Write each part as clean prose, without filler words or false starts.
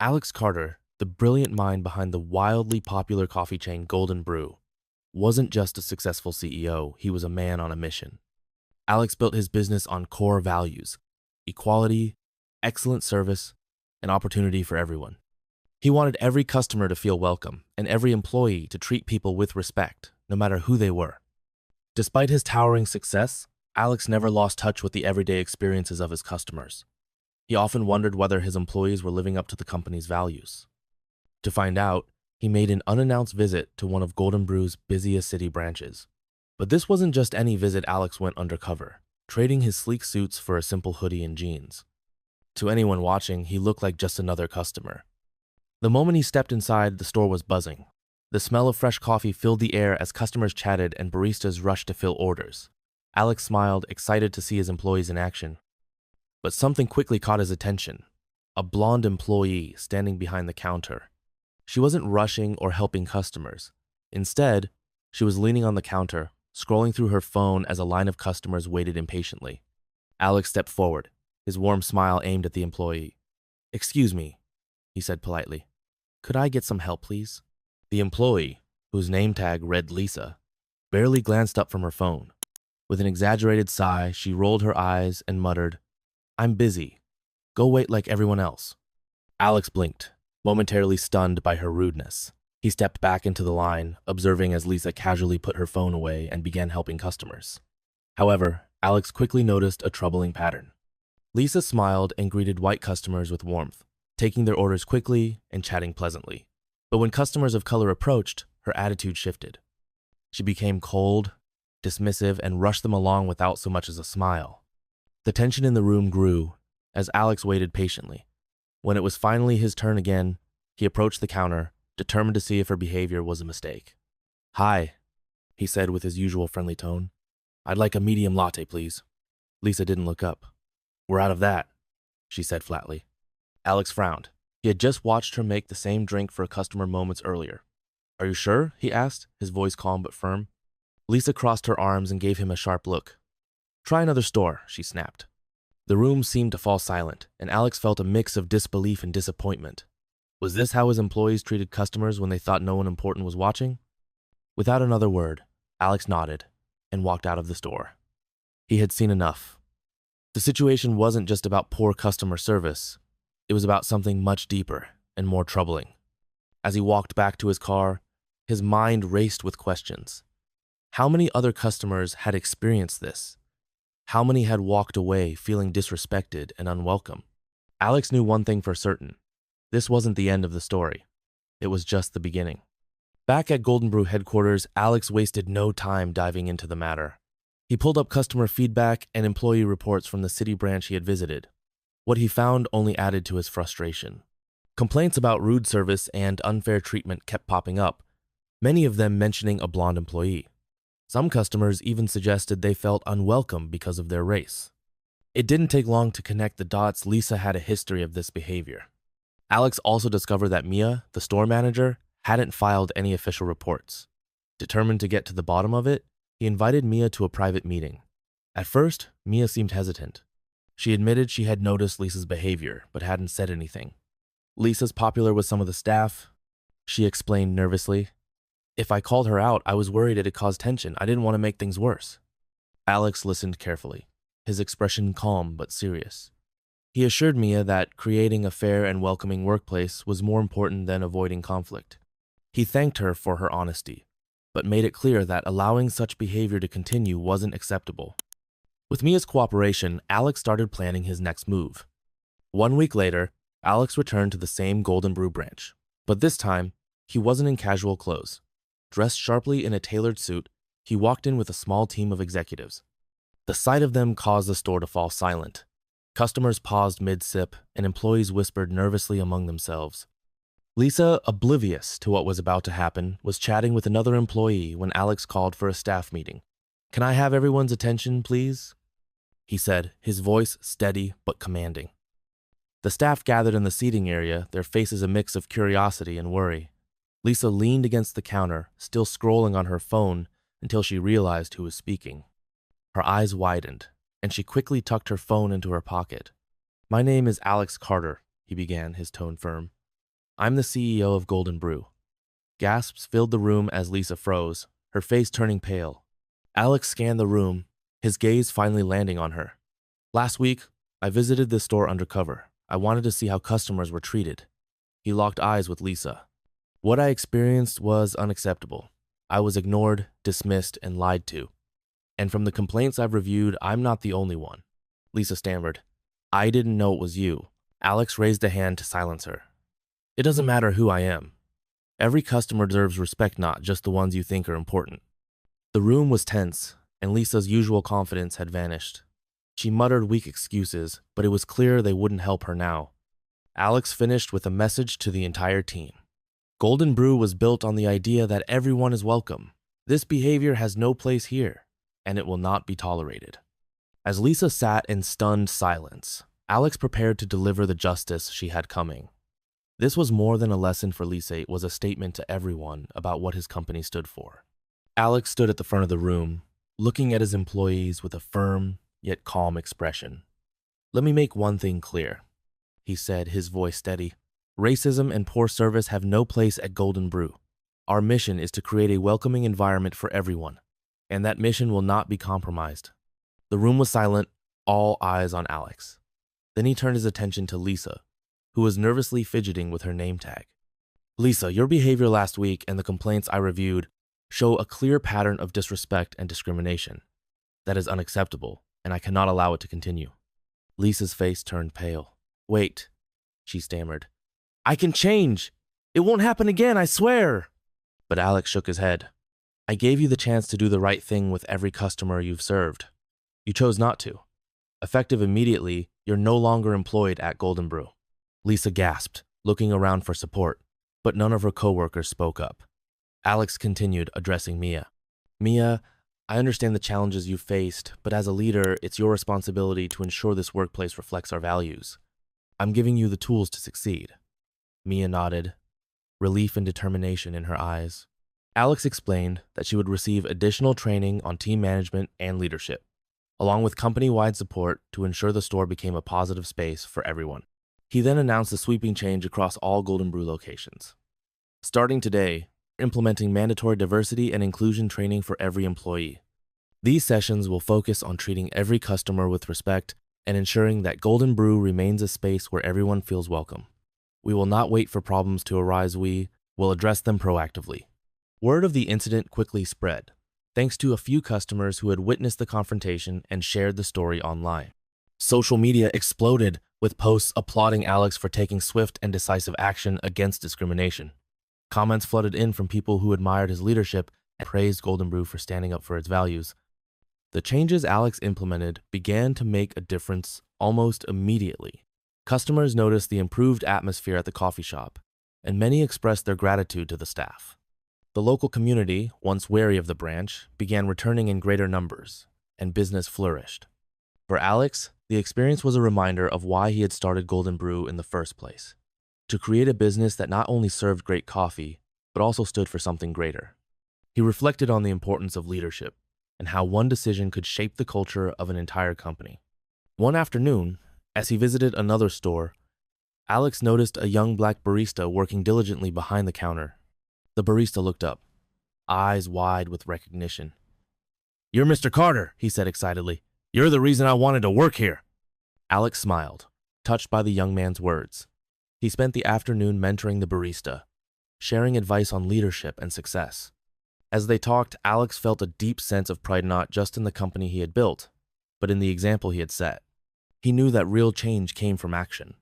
Alex Carter, the brilliant mind behind the wildly popular coffee chain Golden Brew, wasn't just a successful CEO, he was a man on a mission. Alex built his business on core values: equality, excellent service, and opportunity for everyone. He wanted every customer to feel welcome and every employee to treat people with respect, no matter who they were. Despite his towering success, Alex never lost touch with the everyday experiences of his customers. He often wondered whether his employees were living up to the company's values. To find out, he made an unannounced visit to one of Golden Brew's busiest city branches. But this wasn't just any visit. Alex went undercover, trading his sleek suits for a simple hoodie and jeans. To anyone watching, he looked like just another customer. The moment he stepped inside, the store was buzzing. The smell of fresh coffee filled the air as customers chatted and baristas rushed to fill orders. Alex smiled, excited to see his employees in action. But something quickly caught his attention: a blonde employee standing behind the counter. She wasn't rushing or helping customers. Instead, she was leaning on the counter, scrolling through her phone as a line of customers waited impatiently. Alex stepped forward, his warm smile aimed at the employee. "Excuse me," he said politely. "Could I get some help, please?" The employee, whose name tag read Lisa, barely glanced up from her phone. With an exaggerated sigh, she rolled her eyes and muttered, "I'm busy. Go wait like everyone else." Alex blinked, momentarily stunned by her rudeness. He stepped back into the line, observing as Lisa casually put her phone away and began helping customers. However, Alex quickly noticed a troubling pattern. Lisa smiled and greeted white customers with warmth, taking their orders quickly and chatting pleasantly. But when customers of color approached, her attitude shifted. She became cold, dismissive, and rushed them along without so much as a smile. The tension in the room grew as Alex waited patiently. When it was finally his turn again, he approached the counter, determined to see if her behavior was a mistake. "Hi," he said with his usual friendly tone. "I'd like a medium latte, please." Lisa didn't look up. "We're out of that," she said flatly. Alex frowned. He had just watched her make the same drink for a customer moments earlier. "Are you sure?" he asked, his voice calm but firm. Lisa crossed her arms and gave him a sharp look. "Try another store," she snapped. The room seemed to fall silent, and Alex felt a mix of disbelief and disappointment. Was this how his employees treated customers when they thought no one important was watching? Without another word, Alex nodded and walked out of the store. He had seen enough. The situation wasn't just about poor customer service. It was about something much deeper and more troubling. As he walked back to his car, his mind raced with questions. How many other customers had experienced this? How many had walked away feeling disrespected and unwelcome? Alex knew one thing for certain. This wasn't the end of the story. It was just the beginning. Back at Golden Brew headquarters, Alex wasted no time diving into the matter. He pulled up customer feedback and employee reports from the city branch he had visited. What he found only added to his frustration. Complaints about rude service and unfair treatment kept popping up, many of them mentioning a blonde employee. Some customers even suggested they felt unwelcome because of their race. It didn't take long to connect the dots. Lisa had a history of this behavior. Alex also discovered that Mia, the store manager, hadn't filed any official reports. Determined to get to the bottom of it, he invited Mia to a private meeting. At first, Mia seemed hesitant. She admitted she had noticed Lisa's behavior, but hadn't said anything. "Lisa's popular with some of the staff," she explained nervously. "If I called her out, I was worried it'd cause tension. I didn't want to make things worse." Alex listened carefully, his expression calm but serious. He assured Mia that creating a fair and welcoming workplace was more important than avoiding conflict. He thanked her for her honesty, but made it clear that allowing such behavior to continue wasn't acceptable. With Mia's cooperation, Alex started planning his next move. 1 week later, Alex returned to the same Golden Brew branch, but this time, he wasn't in casual clothes. Dressed sharply in a tailored suit, he walked in with a small team of executives. The sight of them caused the store to fall silent. Customers paused mid-sip, and employees whispered nervously among themselves. Lisa, oblivious to what was about to happen, was chatting with another employee when Alex called for a staff meeting. "Can I have everyone's attention, please?" he said, his voice steady but commanding. The staff gathered in the seating area, their faces a mix of curiosity and worry. Lisa leaned against the counter, still scrolling on her phone, until she realized who was speaking. Her eyes widened, and she quickly tucked her phone into her pocket. "My name is Alex Carter," he began, his tone firm. I'm the CEO of Golden Brew. Gasps filled the room as Lisa froze, her face turning pale. Alex scanned the room, his gaze finally landing on her. Last week, I visited this store undercover. I wanted to see how customers were treated. He locked eyes with Lisa. What I experienced was unacceptable. I was ignored, dismissed, and lied to. And from the complaints I've reviewed, I'm not the only one. Lisa stammered. I didn't know it was you. Alex raised a hand to silence her. It doesn't matter who I am. Every customer deserves respect, not just the ones you think are important. The room was tense, and Lisa's usual confidence had vanished. She muttered weak excuses, but it was clear they wouldn't help her now. Alex finished with a message to the entire team. Golden Brew was built on the idea that everyone is welcome. This behavior has no place here, and it will not be tolerated. As Lisa sat in stunned silence, Alex prepared to deliver the justice she had coming. This was more than a lesson for Lisa, it was a statement to everyone about what his company stood for. Alex stood at the front of the room, looking at his employees with a firm yet calm expression. Let me make one thing clear, he said, his voice steady. Racism and poor service have no place at Golden Brew. Our mission is to create a welcoming environment for everyone, and that mission will not be compromised. The room was silent, all eyes on Alex. Then he turned his attention to Lisa, who was nervously fidgeting with her name tag. Lisa, your behavior last week and the complaints I reviewed show a clear pattern of disrespect and discrimination. That is unacceptable, and I cannot allow it to continue. Lisa's face turned pale. Wait, she stammered. I can change. It won't happen again, I swear. But Alex shook his head. I gave you the chance to do the right thing with every customer you've served. You chose not to. Effective immediately, you're no longer employed at Golden Brew. Lisa gasped, looking around for support, but none of her coworkers spoke up. Alex continued, addressing Mia. Mia, I understand the challenges you've faced, but as a leader, it's your responsibility to ensure this workplace reflects our values. I'm giving you the tools to succeed. Mia nodded, relief and determination in her eyes. Alex explained that she would receive additional training on team management and leadership, along with company-wide support to ensure the store became a positive space for everyone. He then announced a sweeping change across all Golden Brew locations. Starting today, we're implementing mandatory diversity and inclusion training for every employee. These sessions will focus on treating every customer with respect and ensuring that Golden Brew remains a space where everyone feels welcome. We will not wait for problems to arise, we will address them proactively. Word of the incident quickly spread, thanks to a few customers who had witnessed the confrontation and shared the story online. Social media exploded with posts applauding Alex for taking swift and decisive action against discrimination. Comments flooded in from people who admired his leadership and praised Golden Brew for standing up for its values. The changes Alex implemented began to make a difference almost immediately. Customers noticed the improved atmosphere at the coffee shop, and many expressed their gratitude to the staff. The local community, once wary of the branch, began returning in greater numbers, and business flourished. For Alex, the experience was a reminder of why he had started Golden Brew in the first place, to create a business that not only served great coffee, but also stood for something greater. He reflected on the importance of leadership, and how one decision could shape the culture of an entire company. One afternoon, as he visited another store, Alex noticed a young black barista working diligently behind the counter. The barista looked up, eyes wide with recognition. "You're Mr. Carter," he said excitedly. "You're the reason I wanted to work here." Alex smiled, touched by the young man's words. He spent the afternoon mentoring the barista, sharing advice on leadership and success. As they talked, Alex felt a deep sense of pride not just in the company he had built, but in the example he had set. He knew that real change came from action,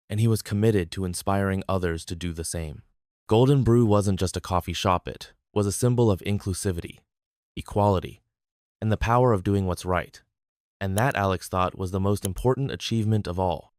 and he was committed to inspiring others to do the same. Golden Brew wasn't just a coffee shop, it was a symbol of inclusivity, equality, and the power of doing what's right. And that, Alex thought, was the most important achievement of all.